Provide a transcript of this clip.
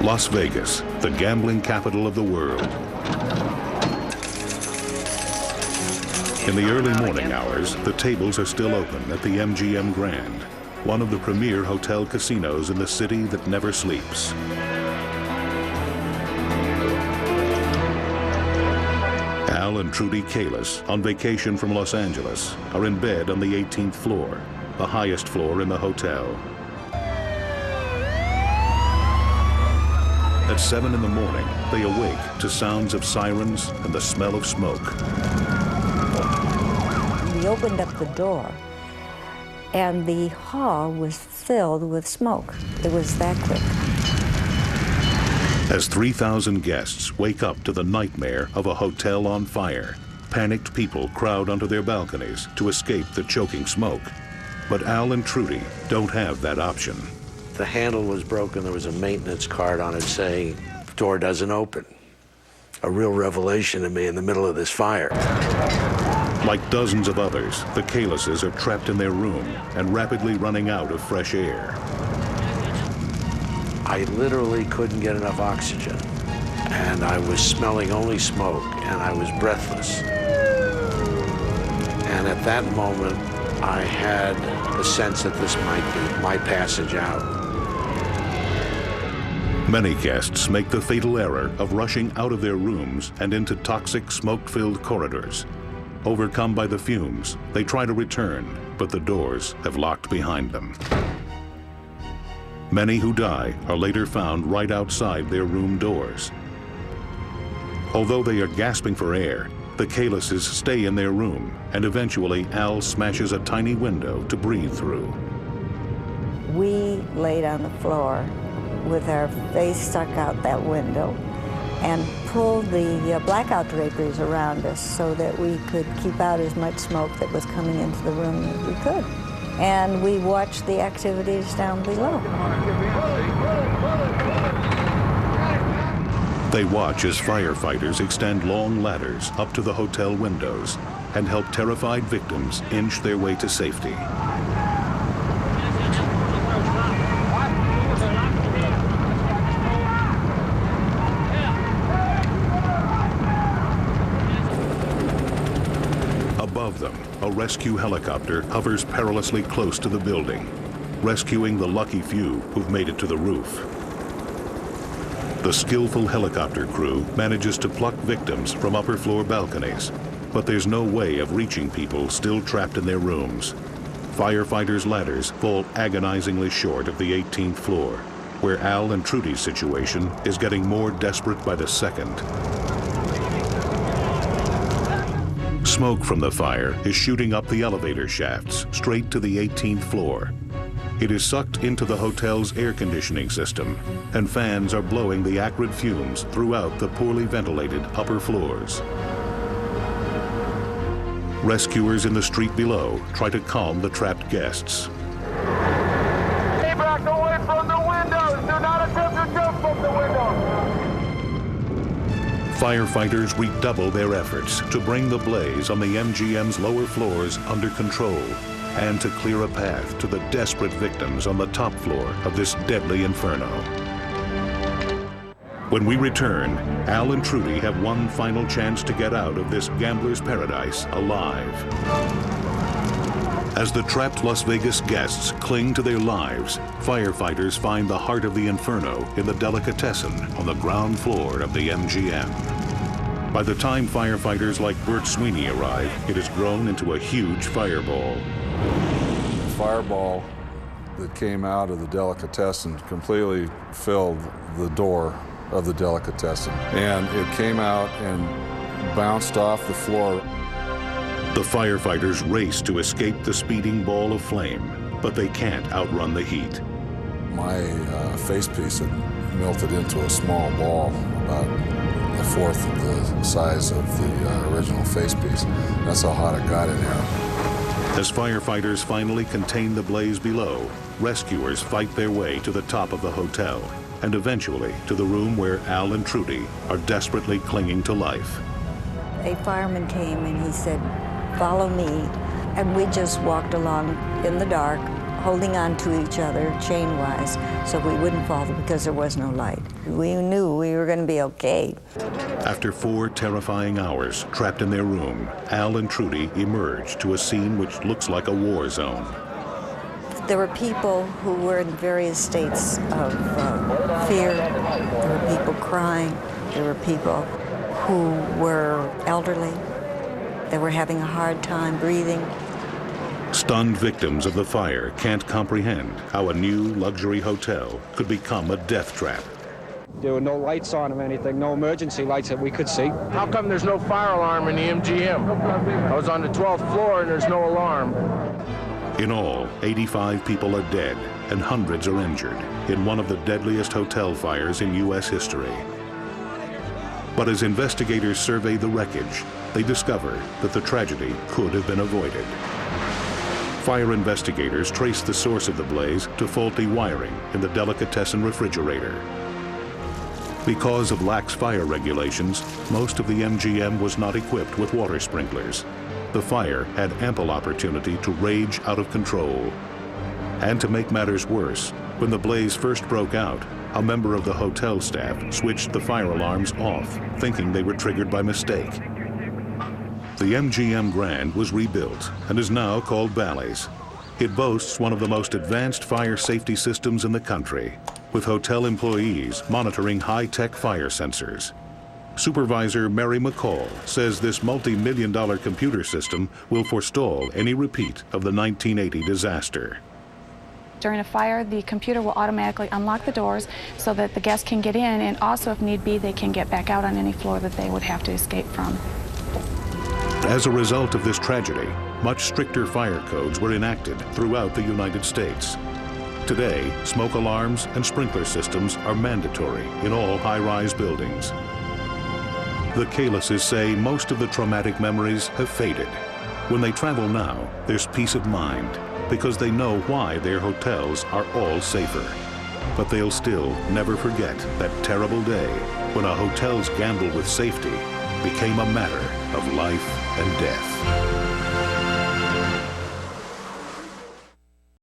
Las Vegas, the gambling capital of the world. In the early morning hours, the tables are still open at the MGM Grand, one of the premier hotel casinos in the city that never sleeps. Al and Trudy Kalis, on vacation from Los Angeles, are in bed on the 18th floor, the highest floor in the hotel. At 7 in the morning, they awake to sounds of sirens and the smell of smoke. We opened up the door, and the hall was filled with smoke. It was that quick. As 3,000 guests wake up to the nightmare of a hotel on fire, panicked people crowd onto their balconies to escape the choking smoke. But Al and Trudy don't have that option. The handle was broken. There was a maintenance card on it saying, "Door doesn't open." A real revelation to me in the middle of this fire. Like dozens of others, the Kalises are trapped in their room and rapidly running out of fresh air. I literally couldn't get enough oxygen, and I was smelling only smoke, and I was breathless. And at that moment, I had the sense that this might be my passage out. Many guests make the fatal error of rushing out of their rooms and into toxic, smoke-filled corridors. Overcome by the fumes, they try to return, but the doors have locked behind them. Many who die are later found right outside their room doors. Although they are gasping for air, the Kalises stay in their room, and eventually Al smashes a tiny window to breathe through. We laid on the floor with our face stuck out that window and pulled the blackout draperies around us so that we could keep out as much smoke that was coming into the room as we could. And we watched the activities down below. They watch as firefighters extend long ladders up to the hotel windows and help terrified victims inch their way to safety. Above them, a rescue helicopter hovers perilously close to the building, rescuing the lucky few who've made it to the roof. The skillful helicopter crew manages to pluck victims from upper floor balconies, but there's no way of reaching people still trapped in their rooms. Firefighters' ladders fall agonizingly short of the 18th floor, where Al and Trudy's situation is getting more desperate by the second. Smoke from the fire is shooting up the elevator shafts straight to the 18th floor. It is sucked into the hotel's air conditioning system, and fans are blowing the acrid fumes throughout the poorly ventilated upper floors. Rescuers in the street below try to calm the trapped guests. Stay back away from the windows! Do not attempt to jump from the windows! Firefighters redouble their efforts to bring the blaze on the MGM's lower floors under control and to clear a path to the desperate victims on the top floor of this deadly inferno. When we return, Al and Trudy have one final chance to get out of this gambler's paradise alive. As the trapped Las Vegas guests cling to their lives, firefighters find the heart of the inferno in the delicatessen on the ground floor of the MGM. By the time firefighters like Bert Sweeney arrive, it has grown into a huge fireball. The fireball that came out of the delicatessen completely filled the door of the delicatessen. And it came out and bounced off the floor. The firefighters race to escape the speeding ball of flame, but they can't outrun the heat. My facepiece had melted into a small ball, about a fourth of the size of the original facepiece. That's how hot it got in there. As firefighters finally contain the blaze below, rescuers fight their way to the top of the hotel and eventually to the room where Al and Trudy are desperately clinging to life. A fireman came and he said, "Follow me." And we just walked along in the dark, holding on to each other chain-wise. so we wouldn't fall because there was no light. We knew we were going to be okay. After 4 terrifying hours trapped in their room, Al and Trudy emerged to a scene which looks like a war zone. There were people who were in various states of fear. There were people crying. There were people who were elderly. They were having a hard time breathing. Stunned victims of the fire can't comprehend how a new luxury hotel could become a death trap. There were no lights on or anything, no emergency lights that we could see. How come there's no fire alarm in the MGM? I was on the 12th floor and there's no alarm. In all, 85 people are dead and hundreds are injured in one of the deadliest hotel fires in U.S. history. But as investigators survey the wreckage, they discover that the tragedy could have been avoided. Fire investigators trace the source of the blaze to faulty wiring in the delicatessen refrigerator. Because of lax fire regulations, most of the MGM was not equipped with water sprinklers. The fire had ample opportunity to rage out of control. And to make matters worse, when the blaze first broke out, a member of the hotel staff switched the fire alarms off, thinking they were triggered by mistake. The MGM Grand was rebuilt and is now called Bally's. It boasts one of the most advanced fire safety systems in the country, with hotel employees monitoring high-tech fire sensors. Supervisor Mary McCall says this multi-million-dollar computer system will forestall any repeat of the 1980 disaster. During a fire, the computer will automatically unlock the doors so that the guests can get in, and also, if need be, they can get back out on any floor that they would have to escape from. As a result of this tragedy, much stricter fire codes were enacted throughout the United States. Today, smoke alarms and sprinkler systems are mandatory in all high-rise buildings. The Kalises say most of the traumatic memories have faded. When they travel now, there's peace of mind because they know why their hotels are all safer. But they'll still never forget that terrible day when a hotel's gamble with safety became a matter of life and death.